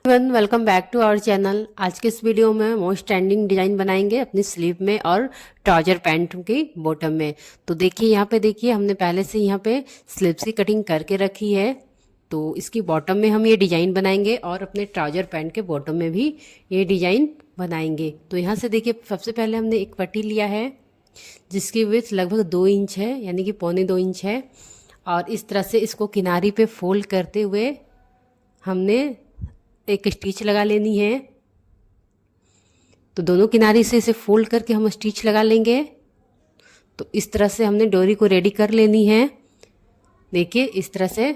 Welcome back to our channel. आज के इस वीडियो में मोस्ट ट्रेंडिंग डिजाइन बनाएंगे अपनी स्लीव में और ट्राउजर पैंट की बॉटम में। तो देखिए यहाँ पे देखिए हमने पहले से यहाँ पे स्लीव्स की कटिंग करके रखी है। तो इसकी बॉटम में हम ये डिजाइन बनाएंगे और अपने ट्राउजर पैंट के बॉटम में भी ये डिजाइन बनाएंगे। तो यहाँ से देखिए सबसे पहले हमने एक पट्टी लिया है जिसकी विड्थ लगभग 2 इंच है, यानी कि पौने 2 इंच है। और इस तरह से इसको किनारी पे फोल्ड करते हुए हमने एक स्टिच लगा लेनी है। तो दोनों किनारे से इसे फोल्ड करके हम स्टिच लगा लेंगे। तो इस तरह से हमने डोरी को रेडी कर लेनी है। देखिए इस तरह से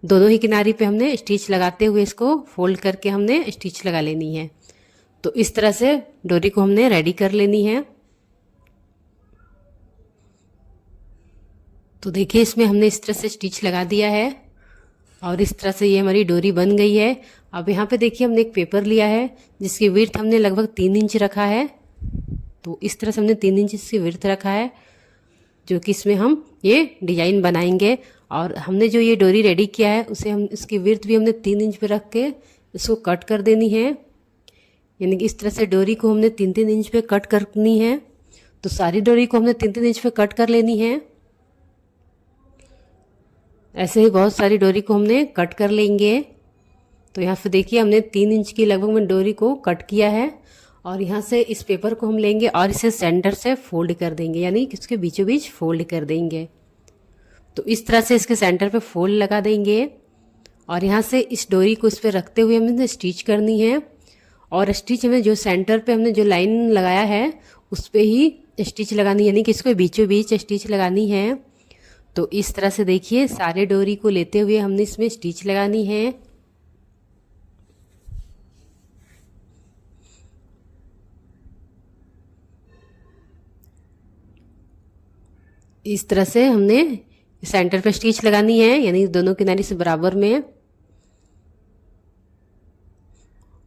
दोनों ही किनारे पे हमने स्टिच लगाते हुए इसको फोल्ड करके हमने स्टिच लगा लेनी है। तो इस तरह से डोरी को हमने रेडी कर लेनी है। तो देखिए इसमें हमने इस तरह से स्टिच लगा दिया है और इस तरह से ये हमारी डोरी बन गई है। अब यहाँ पे देखिए हमने एक पेपर लिया है जिसकी विड्थ हमने लगभग 3 इंच रखा है। तो इस तरह से हमने 3 इंच इसकी विड्थ रखा है, जो कि इसमें हम ये डिजाइन बनाएंगे। और हमने जो ये डोरी रेडी किया है उसे हम इसकी विड्थ भी हमने 3 इंच पे रख के इसको कट कर देनी है। यानी कि इस तरह से डोरी को हमने 3-3 इंच पे कट करनी है। तो सारी डोरी को हमने 3-3 इंच पे कट कर लेनी है। ऐसे ही बहुत सारी डोरी को हमने कट कर लेंगे। तो यहाँ से देखिए हमने 3 इंच की लगभग में डोरी को कट किया है। और यहाँ से इस पेपर को हम लेंगे और इसे सेंटर से फोल्ड कर देंगे, यानी कि इसके बीचों बीच फोल्ड कर देंगे। तो इस तरह से इसके सेंटर पे फोल्ड लगा देंगे और यहाँ से इस डोरी को इस पर रखते हुए हमें स्टिच करनी है। और स्टिच में जो सेंटर पे हमने जो लाइन लगाया है उस पर ही स्टिच लगानी है, यानी कि इसको बीचों बीच स्टिच लगानी है। तो इस तरह से देखिए सारे डोरी को लेते हुए हमने इसमें स्टिच लगानी है। इस तरह से हमने सेंटर पे स्टिच लगानी है, यानी दोनों किनारे से बराबर में।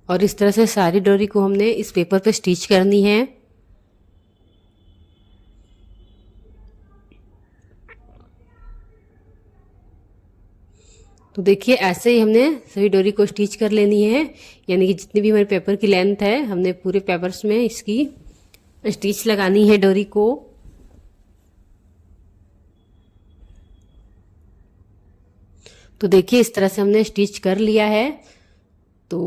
और इस तरह से सारी डोरी को हमने इस पेपर पे स्टिच करनी है। तो देखिए ऐसे ही हमने सभी डोरी को स्टिच कर लेनी है, यानी कि जितनी भी हमारे पेपर की लेंथ है हमने पूरे पेपर्स में इसकी स्टिच लगानी है डोरी को। तो देखिए इस तरह से हमने स्टिच कर लिया है। तो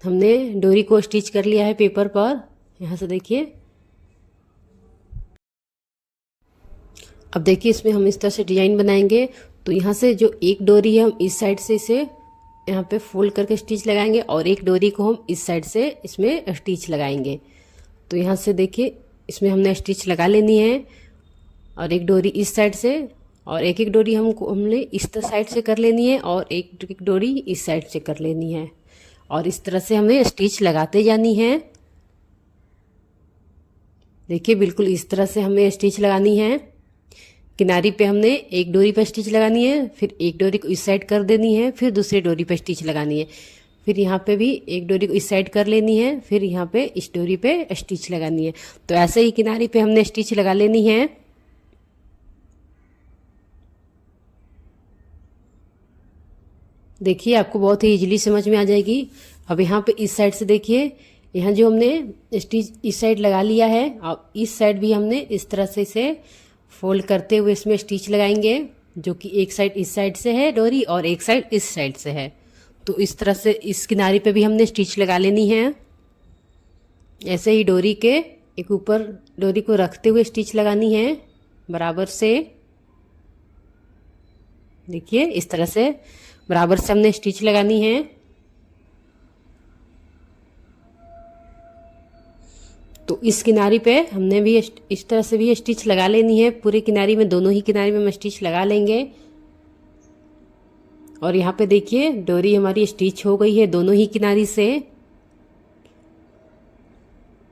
हमने डोरी को स्टिच कर लिया है पेपर पर। यहाँ से देखिए अब देखिए इसमें हम इस तरह से डिजाइन बनाएंगे। तो यहाँ से जो एक डोरी है हम इस साइड से इसे यहाँ पे फोल्ड करके स्टिच लगाएंगे और एक डोरी को हम इस साइड से इसमें स्टिच लगाएंगे। तो यहाँ से देखिए इसमें हमने स्टिच लगा लेनी है और एक डोरी इस साइड से और एक एक डोरी हमने इस साइड से कर लेनी है और एक एक डोरी इस साइड से कर लेनी है। और इस तरह से हमें स्टिच लगाते जानी है। देखिए बिल्कुल इस तरह से हमें स्टिच लगानी है। किनारी पे हमने एक डोरी पर स्टिच लगानी है, फिर एक डोरी को इस साइड कर देनी है, फिर दूसरी डोरी पर स्टिच लगानी है, फिर यहाँ पे भी एक डोरी को इस साइड कर लेनी है, फिर यहाँ पे इस डोरी पे स्टिच लगानी है। तो ऐसे ही किनारी पे हमने स्टिच लगा लेनी है। देखिए आपको बहुत ही इजीली समझ में आ जाएगी। अब यहाँ पे इस साइड से देखिए यहाँ जो हमने स्टिच इस साइड लगा लिया है, अब इस साइड भी हमने इस तरह से इसे फोल्ड करते हुए इसमें स्टिच लगाएंगे, जो कि एक साइड इस साइड से है डोरी और एक साइड इस साइड से है। तो इस तरह से इस किनारे पे भी हमने स्टिच लगा लेनी है। ऐसे ही डोरी के एक ऊपर डोरी को रखते हुए स्टिच लगानी है बराबर से। देखिए इस तरह से बराबर से हमने स्टिच लगानी है। तो इस किनारी पे हमने भी इस तरह से भी स्टिच लगा लेनी है। पूरे किनारी में दोनों ही किनारी में हम स्टिच लगा लेंगे। और यहाँ पे देखिए डोरी हमारी स्टिच हो गई है दोनों ही किनारी से।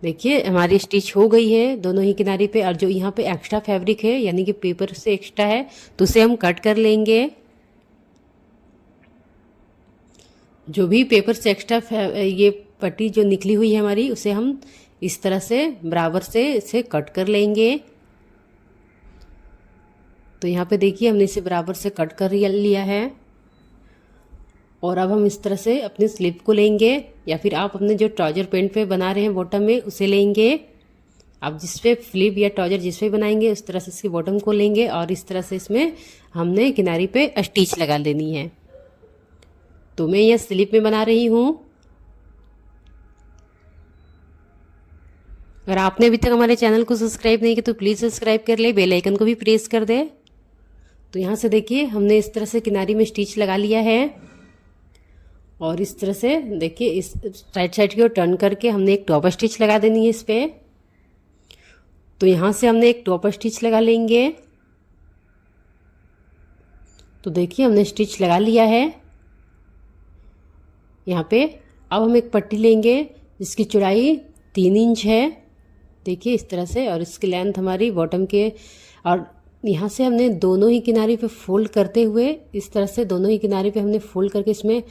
देखिए हमारी स्टिच हो गई है दोनों ही किनारी पे। और जो यहाँ पे एक्स्ट्रा फैब्रिक है, यानी कि पेपर से एक्स्ट्रा है, तो उसे हम कट कर लेंगे। जो भी पेपर से एक्स्ट्रा ये पट्टी जो निकली हुई है हमारी, उसे हम इस तरह से बराबर से इसे कट कर लेंगे। तो यहाँ पे देखिए हमने इसे बराबर से कट कर लिया है। और अब हम इस तरह से अपनी स्लिप को लेंगे या फिर आप अपने जो ट्राउजर पैंट पे बना रहे हैं बॉटम में उसे लेंगे। आप जिस पे फ्लिप या ट्राउजर जिस पे बनाएंगे उस तरह से इसकी बॉटम को लेंगे और इस तरह से इसमें हमने किनारी पे स्टिच लगा लेनी है। तो मैं यह स्लिप में बना रही हूँ। अगर आपने अभी तक हमारे चैनल को सब्सक्राइब नहीं किया तो प्लीज़ सब्सक्राइब कर ले, बेल आइकन को भी प्रेस कर दे। तो यहाँ से देखिए हमने इस तरह से किनारी में स्टिच लगा लिया है और इस तरह से देखिए इस राइट साइड की ओर टर्न करके हमने एक टॉप स्टिच लगा देनी है इस पे। तो यहाँ से हमने एक टॉप स्टिच लगा लेंगे। तो देखिए हमने स्टिच लगा लिया है यहाँ पे। अब हम एक पट्टी लेंगे जिसकी चौड़ाई 3 इंच है, देखिए इस तरह से, और इसकी लेंथ हमारी बॉटम के, और यहाँ से हमने दोनों ही किनारे पे फोल्ड करते हुए इस तरह से दोनों ही किनारे पे हमने फोल्ड करके इसमें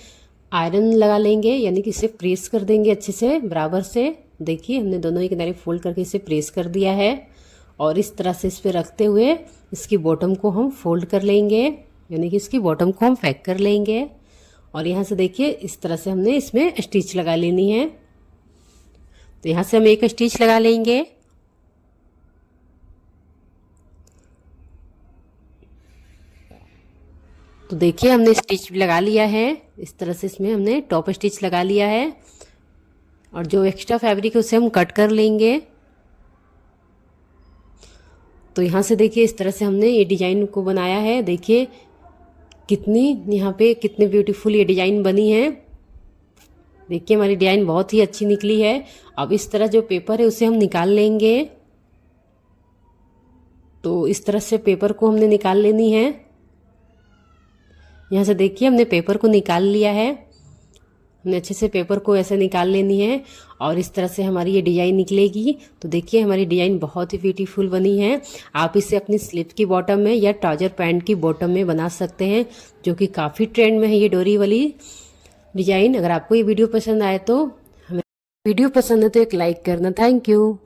आयरन लगा लेंगे, यानी कि इसे प्रेस कर देंगे अच्छे से बराबर से। देखिए हमने दोनों ही किनारे फोल्ड करके इसे प्रेस कर दिया है और इस तरह से इस पर रखते हुए इसकी बॉटम को हम फोल्ड कर लेंगे, यानी कि इसकी बॉटम को हम पैक कर लेंगे। और यहाँ से देखिए इस तरह से हमने इसमें स्टिच लगा लेनी है। तो यहाँ से हम एक स्टिच लगा लेंगे। तो देखिए हमने स्टिच लगा लिया है इस तरह से, इसमें हमने टॉप स्टिच लगा लिया है और जो एक्स्ट्रा फैब्रिक है उसे हम कट कर लेंगे। तो यहाँ से देखिए इस तरह से हमने ये डिजाइन को बनाया है। देखिए कितनी यहाँ पे कितनी ब्यूटीफुल ये डिजाइन बनी है। देखिए हमारी डिजाइन बहुत ही अच्छी निकली है। अब इस तरह जो पेपर है उसे हम निकाल लेंगे। तो इस तरह से पेपर को हमने निकाल लेनी है। यहाँ से देखिए हमने पेपर को निकाल लिया है। हमने अच्छे से पेपर को ऐसे निकाल लेनी है और इस तरह से हमारी ये डिजाइन निकलेगी। तो देखिए हमारी डिजाइन बहुत ही ब्यूटीफुल बनी है। आप इसे अपनी स्लिप की बॉटम में या ट्राउजर पैंट की बॉटम में बना सकते हैं, जो कि काफ़ी ट्रेंड में है ये डोरी वाली डिजाइन। अगर आपको ये वीडियो पसंद आए तो एक लाइक करना। Thank you.